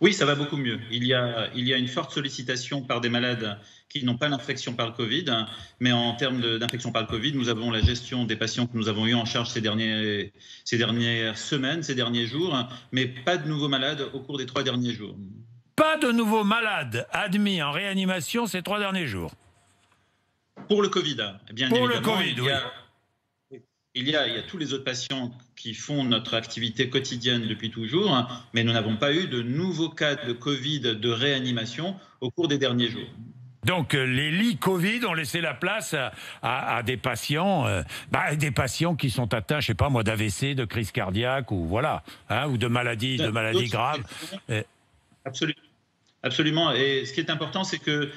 Oui, ça va beaucoup mieux. Il y a une forte sollicitation par des malades qui n'ont pas l'infection par le Covid, mais en termes d'infection par le Covid, nous avons la gestion des patients que nous avons eu en charge ces dernières semaines, ces derniers jours, mais pas de nouveaux malades au cours des 3 derniers jours. Pas de nouveaux malades admis en réanimation ces 3 derniers jours. Pour le Covid, bien Pour le évidemment, Covid, oui. il y a tous les autres patients qui font notre activité quotidienne depuis toujours, mais nous n'avons pas eu de nouveaux cas de Covid de réanimation au cours des derniers jours. Donc les lits Covid ont laissé la place à des patients, des patients qui sont atteints, je sais pas moi, d'AVC, de crise cardiaque ou voilà, ou de maladies graves. Absolument. Absolument. Et ce qui est important, c'est que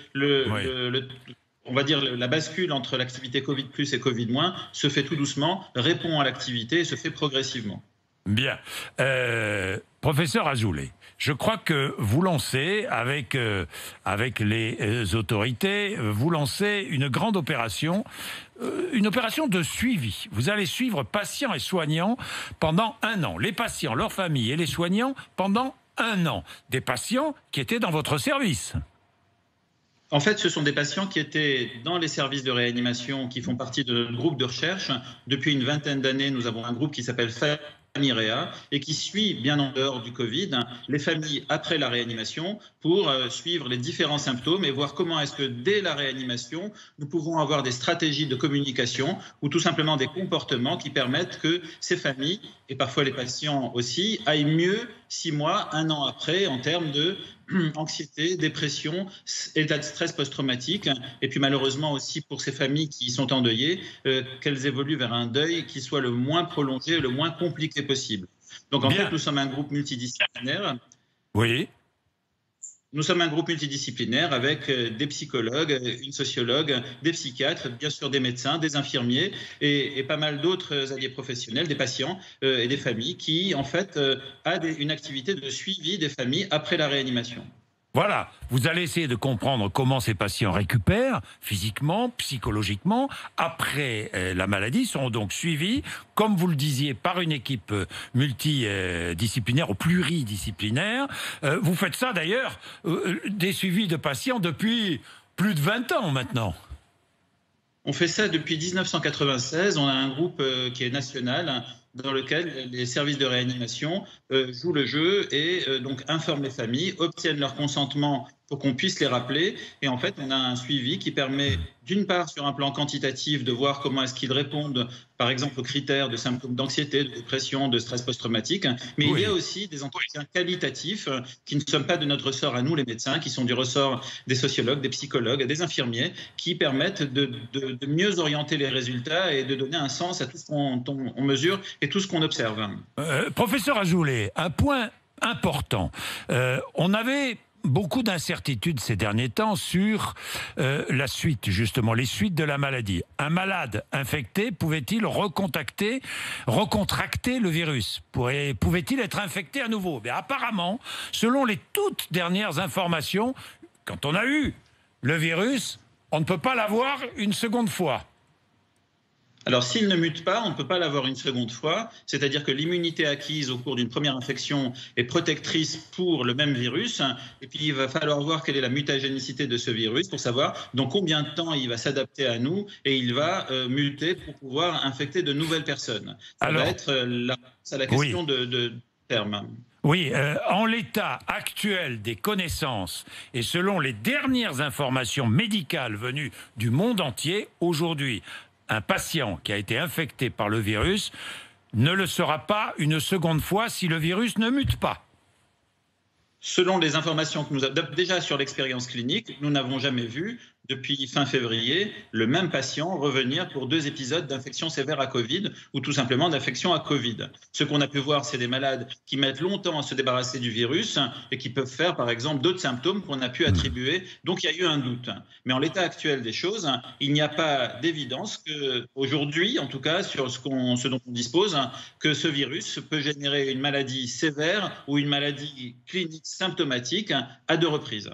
on va dire la bascule entre l'activité Covid plus et Covid moins se fait tout doucement, répond à l'activité et se fait progressivement. Bien. Professeur Azoulay, je crois que vous lancez, avec les autorités, vous lancez une grande opération, une opération de suivi. Vous allez suivre patients et soignants pendant 1 an. Les patients, leurs familles et les soignants pendant 1 an. Des patients qui étaient dans votre service. En fait, ce sont des patients qui étaient dans les services de réanimation, qui font partie de notre groupe de recherche. Depuis une vingtaine d'années, nous avons un groupe qui s'appelle Famiréa et qui suit, bien en dehors du Covid, les familles après la réanimation pour suivre les différents symptômes et voir comment est-ce que dès la réanimation, nous pouvons avoir des stratégies de communication ou tout simplement des comportements qui permettent que ces familles, et parfois les patients aussi, aillent mieux 6 mois, 1 an après en termes de anxiété, dépression, état de stress post-traumatique, et puis malheureusement aussi pour ces familles qui sont endeuillées, qu'elles évoluent vers un deuil qui soit le moins prolongé, le moins compliqué possible. Donc en fait, nous sommes un groupe multidisciplinaire. Oui. Nous sommes un groupe multidisciplinaire avec des psychologues, une sociologue, des psychiatres, bien sûr des médecins, des infirmiers et pas mal d'autres alliés professionnels, des patients et des familles qui, en fait, a une activité de suivi des familles après la réanimation. Voilà, vous allez essayer de comprendre comment ces patients récupèrent physiquement, psychologiquement, après la maladie, seront donc suivis, comme vous le disiez, par une équipe multidisciplinaire ou pluridisciplinaire. Vous faites ça d'ailleurs, des suivis de patients depuis plus de 20 ans maintenant. On fait ça depuis 1996. On a un groupe qui est national dans lequel les services de réanimation jouent le jeu et donc informent les familles, obtiennent leur consentement pour qu'on puisse les rappeler. Et en fait, on a un suivi qui permet, d'une part, sur un plan quantitatif, de voir comment est-ce qu'ils répondent, par exemple, aux critères de symptômes d'anxiété, de dépression, de stress post-traumatique. Mais il y a aussi des entretiens qualitatifs qui ne sont pas de notre ressort à nous, les médecins, qui sont du ressort des sociologues, des psychologues, des infirmiers, qui permettent de mieux orienter les résultats et de donner un sens à tout ce qu'on mesure et tout ce qu'on observe. Professeur Azoulay, un point important. On avait beaucoup d'incertitudes ces derniers temps sur la suite, justement, les suites de la maladie. Un malade infecté pouvait-il recontracter le virus? Pouvait-il être infecté à nouveau? Mais apparemment, selon les toutes dernières informations, quand on a eu le virus, on ne peut pas l'avoir une seconde fois. Alors, s'il ne mute pas, on ne peut pas l'avoir une seconde fois, c'est-à-dire que l'immunité acquise au cours d'une première infection est protectrice pour le même virus, et puis il va falloir voir quelle est la mutagénicité de ce virus pour savoir dans combien de temps il va s'adapter à nous et il va muter pour pouvoir infecter de nouvelles personnes. Ça va être la question de terme. Oui, en l'état actuel des connaissances et selon les dernières informations médicales venues du monde entier, aujourd'hui, un patient qui a été infecté par le virus ne le sera pas une seconde fois si le virus ne mute pas. Selon les informations que nous avons, déjà sur l'expérience clinique, nous n'avons jamais vu, depuis fin février, le même patient revenir pour 2 épisodes d'infection sévère à Covid ou tout simplement d'infection à Covid. Ce qu'on a pu voir, c'est des malades qui mettent longtemps à se débarrasser du virus et qui peuvent faire, par exemple, d'autres symptômes qu'on a pu attribuer. Donc, il y a eu un doute. Mais en l'état actuel des choses, il n'y a pas d'évidence qu'aujourd'hui, en tout cas, sur ce dont on dispose, que ce virus peut générer une maladie sévère ou une maladie clinique symptomatique à 2 reprises.